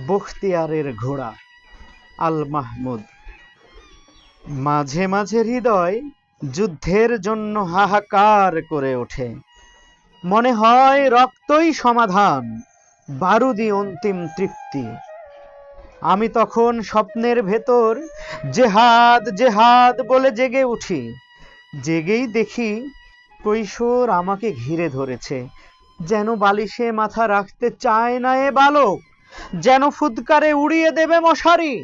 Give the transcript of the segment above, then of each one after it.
বখতিয়ারের ঘোড়া আল মাহমুদ। মাঝে মাঝে হৃদয় যুদ্ধের জন্য হাহাকার করে ওঠে, মনে হয় রক্তই সমাধান, বারুদই অন্তিম তৃপ্তি। আমি তখন স্বপ্নের ভেতর জেহাদ জেহাদ বলে জেগে উঠি। জেগেই দেখি কৈশোর আমাকে ঘিরে ধরেছে, যেন বালিশে মাথা রাখতে চায় না এ বালক, যেন ফুৎকারে উড়িয়ে দেবে মশারি,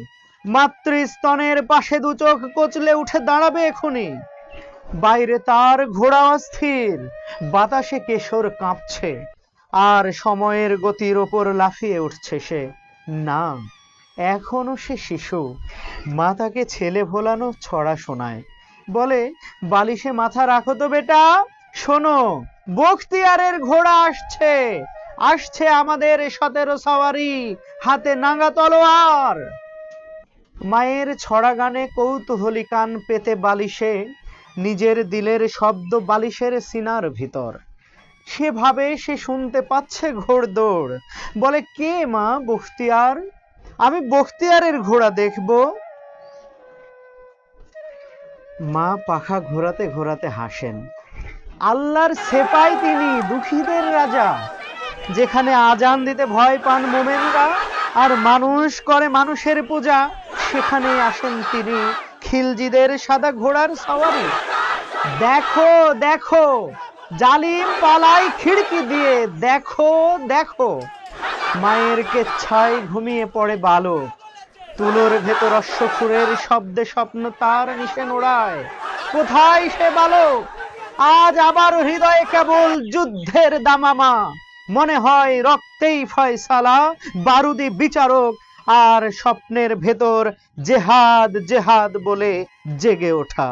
মাতৃস্তনের পাশে দু চোখ কচলে উঠে দাঁড়াবে এখুনি। বাইরে তার ঘোড়া অস্থির, বাতাসে কেশর কাঁপছে, আর সময়ের গতির ওপর লাফিয়ে উঠছে সে। না, এখনো সে শিশু। মা তাকে ছেলে ভোলানো ছড়া শোনায়, বলে, বালিশে মাথা রাখো তো বেটা, শোনো, বখতিয়ারের ঘোড়া আসছে, আসছে আমাদের 17 সওয়ারি, হাতে নাঙ্গা তলোয়ার। মায়ের ছড়া গানে কৌতূহলী কান পেতে বালিশে, নিজের দিলের শব্দ বালিশের সিনার ভিতর। সে ভাবে সে শুনতে পাচ্ছে ঘোড়দৌড়, বলে, কে মা বখতিয়ার? আমি বখতিয়ারের ঘোড়া দেখব। মা পাখা ঘোরাতে ঘোরাতে হাসেন। আল্লাহর সেপাই তিনি, দুঃখীদের রাজা। যেখানে আজান দিতে ভয় পান মোমেনরা আর মানুষ করে মানুষের পূজা, সেখানেই আসেন তিনি, খিলজিদের সাদা ঘোড়ার সওয়ারি। দেখো দেখো, জালিম পালাই খিড়কি দিয়ে, দেখো দেখো। মায়ের কেচ্ছায় ঘুমিয়ে পড়ে বালক, তুলোর ভেতর অশ্বক্ষুরের শব্দে স্বপ্ন তার নিশে নোড়ায়। কোথায় সে বালক? আজ আবার হৃদয়ে কেবল যুদ্ধের দামামা, মনে হয় রক্তেই ফয়সালা, বারুদি বিচারক, আর স্বপ্নের ভেতর জেহাদ জেহাদ বলে জেগে ওঠা।